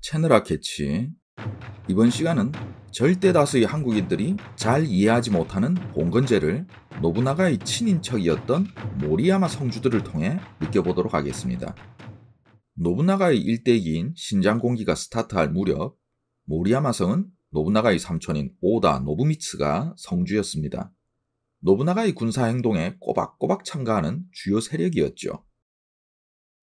채널아 캐치. 이번 시간은 절대 다수의 한국인들이 잘 이해하지 못하는 봉건제를 노부나가의 친인척이었던 모리야마 성주들을 통해 느껴보도록 하겠습니다. 노부나가의 일대기인 신장공기가 스타트할 무렵 모리야마 성은 노부나가의 삼촌인 오다 노부미츠가 성주였습니다. 노부나가의 군사행동에 꼬박꼬박 참가하는 주요 세력이었죠.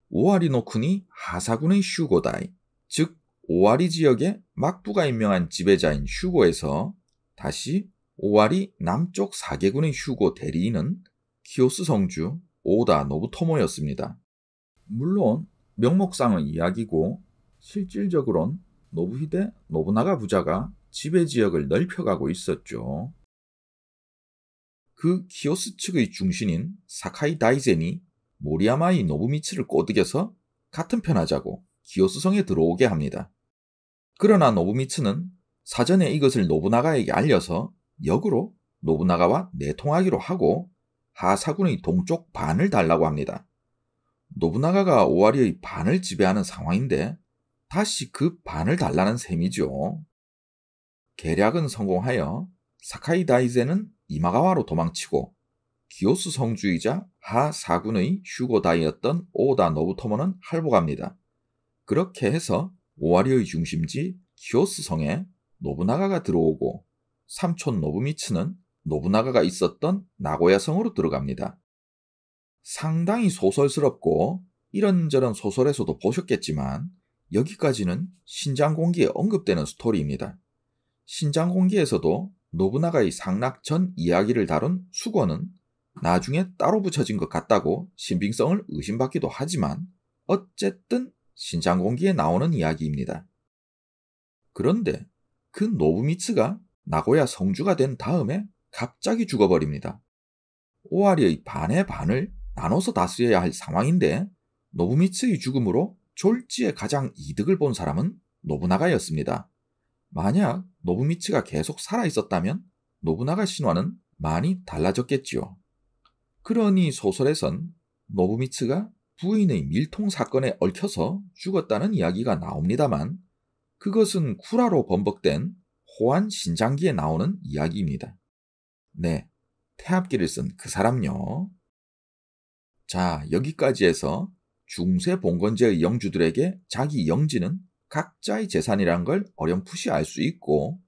오와리 노쿠니 하사군의 슈고다이, 즉 오와리 지역의 막부가 임명한 지배자인 슈고에서 다시 오와리 남쪽 4개군의 슈고 대리인은 키요스 성주 오다 노부토모였습니다. 물론 명목상은 이야기고 실질적으론 노부히데 노부나가 부자가 지배 지역을 넓혀가고 있었죠. 그 키요스 측의 중신인 사카이 다이젠이 모리야마의 노부미츠를 꼬드겨서 같은 편 하자고 키요스 성에 들어오게 합니다. 그러나 노부미츠는 사전에 이것을 노부나가에게 알려서 역으로 노부나가와 내통하기로 하고 하사군의 동쪽 반을 달라고 합니다. 노부나가가 오와리의 반을 지배하는 상황인데 다시 그 반을 달라는 셈이죠. 계략은 성공하여 사카이 다이젠은 이마가와로 도망치고 키요스 성주이자 하사군의 슈고다이였던 오다 노부토모는 할복합니다. 그렇게 해서 오와리의 중심지 키요스 성에 노부나가가 들어오고 삼촌 노부미츠는 노부나가가 있었던 나고야 성으로 들어갑니다. 상당히 소설스럽고 이런저런 소설에서도 보셨겠지만 여기까지는 신장공기에 언급되는 스토리입니다. 신장공기에서도 노부나가의 상락 전 이야기를 다룬 수고는 나중에 따로 붙여진 것 같다고 신빙성을 의심받기도 하지만 어쨌든 신장공기에 나오는 이야기입니다. 그런데 그 노부미츠가 나고야 성주가 된 다음에 갑자기 죽어버립니다. 오와리의 반의 반을 나눠서 다스려야 할 상황인데 노부미츠의 죽음으로 졸지에 가장 이득을 본 사람은 노부나가였습니다. 만약 노부미츠가 계속 살아있었다면 노부나가 신화는 많이 달라졌겠지요. 그러니 소설에선 노부미츠가 부인의 밀통 사건에 얽혀서 죽었다는 이야기가 나옵니다만 그것은 구라로 번복된 호안 신장기에 나오는 이야기입니다. 네, 태압기를 쓴 그 사람요. 자, 여기까지 해서 중세 봉건제의 영주들에게 자기 영지는 각자의 재산이란 걸 어렴풋이 알 수 있고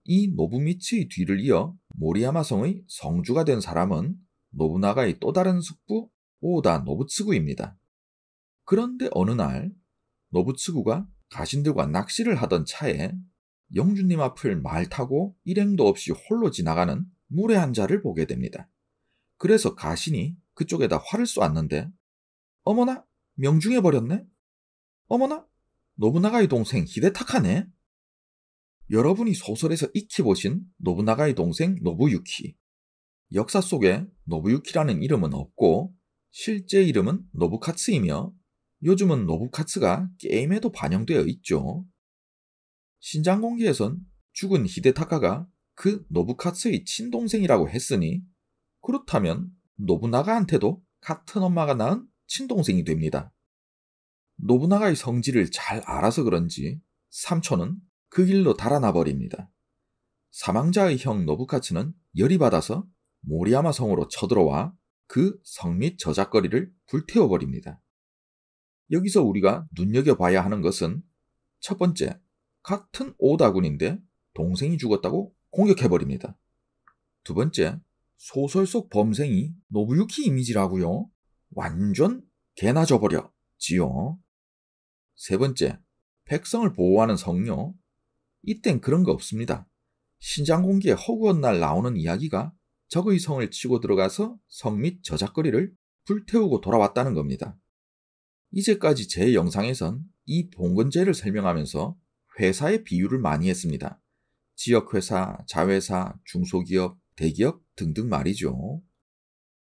이 노부미츠의 뒤를 이어 모리야마 성의 성주가 된 사람은 노부나가의 또 다른 숙부 오다 노부츠구입니다. 그런데 어느 날 노부츠구가 가신들과 낚시를 하던 차에 영주님 앞을 말 타고 일행도 없이 홀로 지나가는 무례한 자를 보게 됩니다. 그래서 가신이 그쪽에다 화를 쏘았는데 어머나 명중해버렸네? 어머나 노부나가의 동생 히데타카네? 여러분이 소설에서 익히 보신 노부나가의 동생 노부유키. 역사 속에 노부유키라는 이름은 없고 실제 이름은 노부카츠이며 요즘은 노부카츠가 게임에도 반영되어 있죠. 신장공기에선 죽은 히데타카가 그 노부카츠의 친동생이라고 했으니 그렇다면 노부나가한테도 같은 엄마가 낳은 친동생이 됩니다. 노부나가의 성질을 잘 알아서 그런지 삼촌은 그 길로 달아나 버립니다. 사망자의 형 노부카츠는 열이 받아서 모리야마 성으로 쳐들어와 그 성 및 저작거리를 불태워버립니다. 여기서 우리가 눈여겨봐야 하는 것은 첫 번째, 같은 오다군인데 동생이 죽었다고 공격해버립니다. 두 번째, 소설 속 범생이 노부유키 이미지라고요? 완전 개나 져버려 지요. 세 번째, 백성을 보호하는 성녀. 이땐 그런 거 없습니다. 신장공기에 허구한 날 나오는 이야기가 적의 성을 치고 들어가서 성 및 저작거리를 불태우고 돌아왔다는 겁니다. 이제까지 제 영상에선 이 봉건제를 설명하면서 회사의 비유를 많이 했습니다. 지역회사, 자회사, 중소기업, 대기업 등등 말이죠.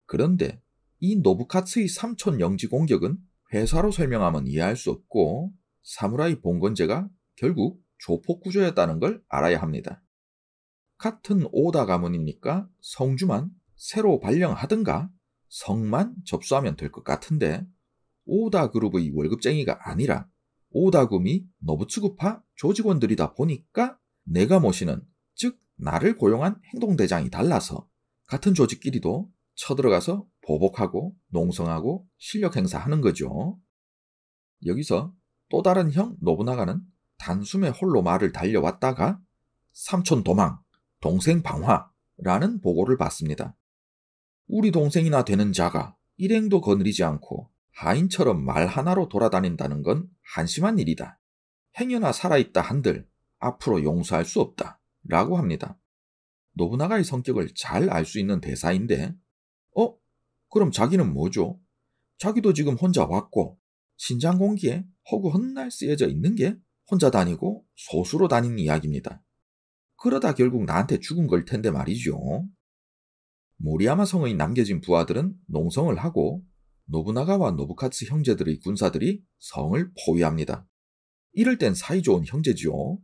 그런데 이 노부카츠의 삼촌 영지 공격은 회사로 설명하면 이해할 수 없고 사무라이 봉건제가 결국 조폭 구조였다는 걸 알아야 합니다. 같은 오다 가문이니까 성주만 새로 발령하든가 성만 접수하면 될 것 같은데 오다 그룹의 월급쟁이가 아니라 오다구미 노부츠구파 조직원들이다 보니까 내가 모시는, 즉 나를 고용한 행동대장이 달라서 같은 조직끼리도 쳐들어가서 보복하고 농성하고 실력 행사하는 거죠. 여기서 또 다른 형 노부나가는 단숨에 홀로 말을 달려왔다가 삼촌 도망, 동생 방화라는 보고를 받습니다. 우리 동생이나 되는 자가 일행도 거느리지 않고 하인처럼 말 하나로 돌아다닌다는 건 한심한 일이다. 행여나 살아있다 한들 앞으로 용서할 수 없다. 라고 합니다. 노부나가의 성격을 잘 알 수 있는 대사인데, 그럼 자기는 뭐죠? 자기도 지금 혼자 왔고 신장 공기에 허구 헛날 쓰여져 있는 게 혼자 다니고 소수로 다니는 이야기입니다. 그러다 결국 나한테 죽은 걸 텐데 말이죠. 모리야마 성의 남겨진 부하들은 농성을 하고 노부나가와 노부카츠 형제들의 군사들이 성을 포위합니다. 이럴 땐 사이좋은 형제지요.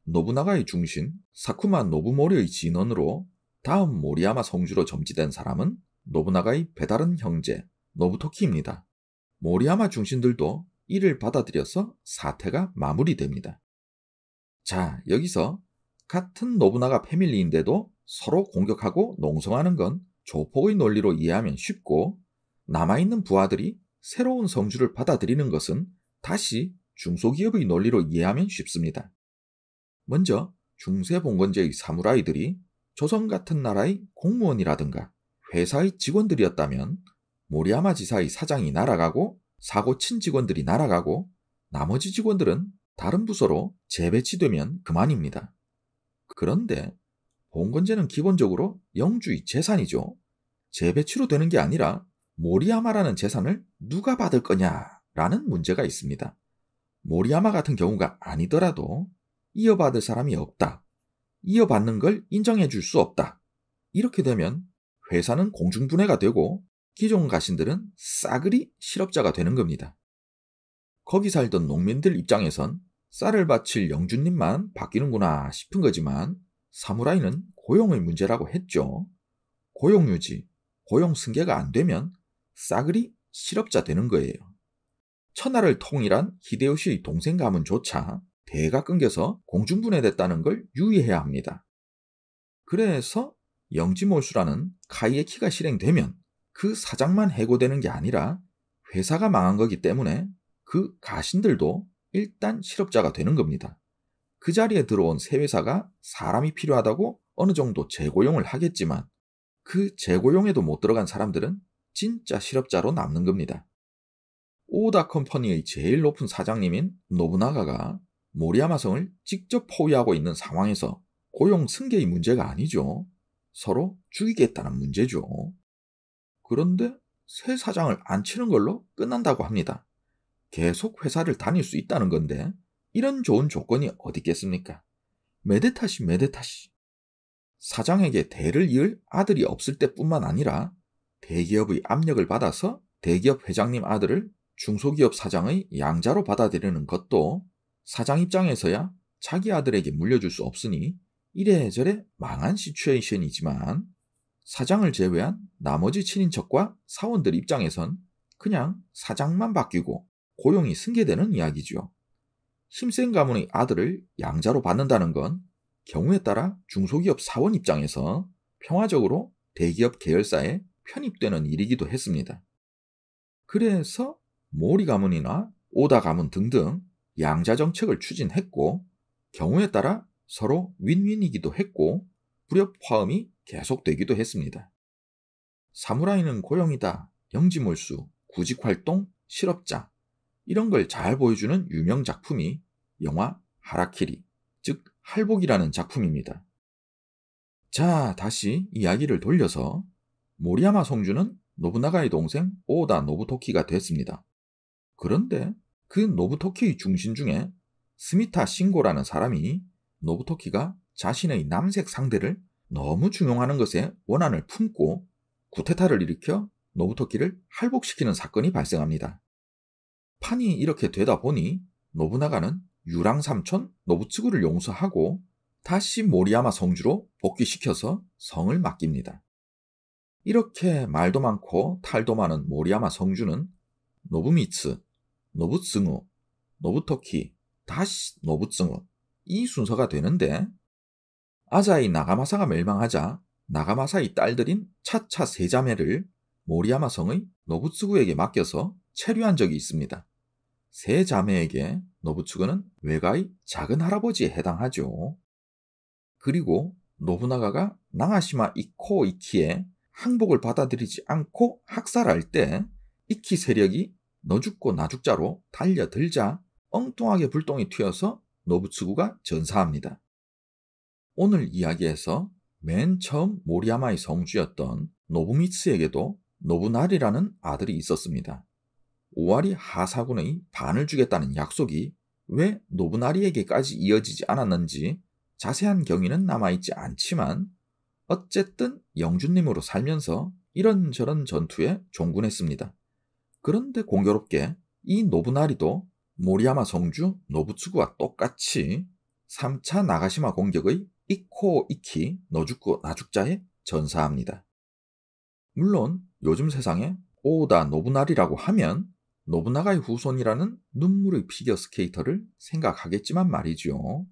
노부나가의 중신 사쿠마 노부모리의 진원으로 다음 모리야마 성주로 점지된 사람은 노부나가의 배다른 형제 노부토키입니다. 모리야마 중신들도 이를 받아들여서 사태가 마무리됩니다. 자, 여기서 같은 노부나가 패밀리인데도 서로 공격하고 농성하는 건 조폭의 논리로 이해하면 쉽고, 남아있는 부하들이 새로운 성주를 받아들이는 것은 다시 중소기업의 논리로 이해하면 쉽습니다. 먼저 중세봉건제의 사무라이들이 조선 같은 나라의 공무원이라든가 회사의 직원들이었다면 모리야마 지사의 사장이 날아가고 사고 친 직원들이 날아가고 나머지 직원들은 다른 부서로 재배치되면 그만입니다. 그런데 봉건제는 기본적으로 영주의 재산이죠. 재배치로 되는 게 아니라 모리야마라는 재산을 누가 받을 거냐라는 문제가 있습니다. 모리야마 같은 경우가 아니더라도 이어받을 사람이 없다. 이어받는 걸 인정해 줄 수 없다. 이렇게 되면 회사는 공중분해가 되고 기존 가신들은 싸그리 실업자가 되는 겁니다. 거기 살던 농민들 입장에선 쌀을 바칠 영주님만 바뀌는구나 싶은 거지만 사무라이는 고용의 문제라고 했죠. 고용유지, 고용 승계가 안 되면 싸그리 실업자 되는 거예요. 천하를 통일한 히데요시의 동생 가문조차 대가 끊겨서 공중분해됐다는 걸 유의해야 합니다. 그래서 영지몰수라는 카이에키가 실행되면 그 사장만 해고되는 게 아니라 회사가 망한 거기 때문에 그 가신들도 일단 실업자가 되는 겁니다. 그 자리에 들어온 새 회사가 사람이 필요하다고 어느 정도 재고용을 하겠지만 그 재고용에도 못 들어간 사람들은 진짜 실업자로 남는 겁니다. 오다 컴퍼니의 제일 높은 사장님인 노부나가가 모리야마성을 직접 포위하고 있는 상황에서 고용 승계의 문제가 아니죠. 서로 죽이겠다는 문제죠. 그런데 새 사장을 안 치는 걸로 끝난다고 합니다. 계속 회사를 다닐 수 있다는 건데 이런 좋은 조건이 어디 있겠습니까? 메데타시. 사장에게 대를 이을 아들이 없을 때뿐만 아니라 대기업의 압력을 받아서 대기업 회장님 아들을 중소기업 사장의 양자로 받아들이는 것도 사장 입장에서야 자기 아들에게 물려줄 수 없으니 이래저래 망한 시츄에이션이지만 사장을 제외한 나머지 친인척과 사원들 입장에선 그냥 사장만 바뀌고 고용이 승계되는 이야기죠. 힘센 가문의 아들을 양자로 받는다는 건 경우에 따라 중소기업 사원 입장에서 평화적으로 대기업 계열사에 편입되는 일이기도 했습니다. 그래서 모리 가문이나 오다 가문 등등 양자 정책을 추진했고 경우에 따라 서로 윈윈이기도 했고 불협 화음이 계속되기도 했습니다. 사무라이는 고용이다, 영지몰수, 구직활동, 실업자 이런 걸 잘 보여주는 유명 작품이 영화 하라키리, 즉 할복이라는 작품입니다. 자, 다시 이야기를 돌려서 모리야마 성주는 노부나가의 동생 오다 노부토키가 됐습니다. 그런데 그 노부토키의 중심 중에 스미타 신고라는 사람이 노부토키가 자신의 남색 상대를 너무 중용하는 것에 원한을 품고 쿠데타를 일으켜 노부토키를 할복시키는 사건이 발생합니다. 판이 이렇게 되다 보니 노부나가는 유랑 삼촌 노부츠구를 용서하고 다시 모리야마 성주로 복귀시켜서 성을 맡깁니다. 이렇게 말도 많고 탈도 많은 모리야마 성주는 노부미츠, 노부츠구, 노부토키, 다시 노부츠군, 이 순서가 되는데, 아자이 나가마사가 멸망하자 나가마사의 딸들인 차차 세자매를 모리야마 성의 노부츠구에게 맡겨서 체류한 적이 있습니다. 세 자매에게 노부츠구는 외가의 작은 할아버지에 해당하죠. 그리고 노부나가가 나가시마 이코 이키의 항복을 받아들이지 않고 학살할 때 이키 세력이 너 죽고 나 죽자로 달려들자 엉뚱하게 불똥이 튀어서 노부츠구가 전사합니다. 오늘 이야기에서 맨 처음 모리야마의 성주였던 노부미츠에게도 노부나리라는 아들이 있었습니다. 오와리 하사군의 반을 주겠다는 약속이 왜 노부나리에게까지 이어지지 않았는지 자세한 경위는 남아있지 않지만 어쨌든 영주님으로 살면서 이런저런 전투에 종군했습니다. 그런데 공교롭게 이 노부나리도 모리야마 성주 노부츠구와 똑같이 3차 나가시마 공격의 이코 이키 너죽고 나죽자에 전사합니다. 물론 요즘 세상에 오다 노부나리라고 하면 노부나가의 후손이라는 눈물의 피겨스케이터를 생각하겠지만 말이죠.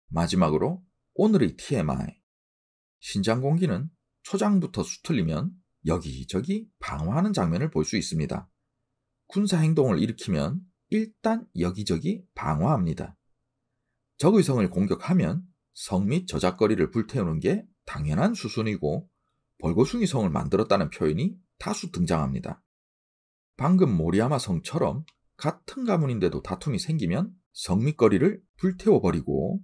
마지막으로 오늘의 TMI. 신장 공기는 초장부터 수틀리면 여기저기 방어하는 장면을 볼 수 있습니다. 군사 행동을 일으키면 일단 여기저기 방어합니다. 적의 성을 공격하면 성 및 저작거리를 불태우는 게 당연한 수순이고 벌거숭이 성을 만들었다는 표현이 다수 등장합니다. 방금 모리야마 성처럼 같은 가문인데도 다툼이 생기면 성 및 거리를 불태워버리고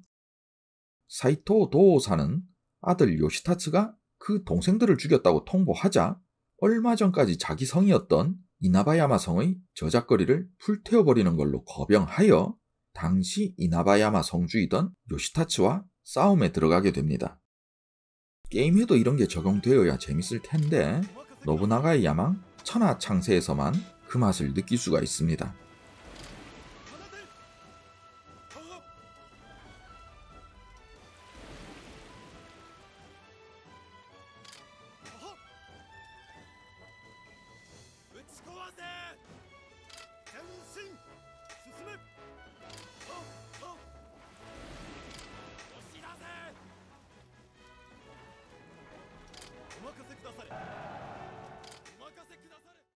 사이토 도오사는 아들 요시타츠가 그 동생들을 죽였다고 통보하자 얼마 전까지 자기 성이었던 이나바야마 성의 저작거리를 불태워버리는 걸로 거병하여 당시 이나바야마 성주이던 요시타츠와 싸움에 들어가게 됩니다. 게임에도 이런 게 적용되어야 재밌을 텐데 노부나가의 야망 천하창세에서만 그 맛을 느낄 수가 있습니다.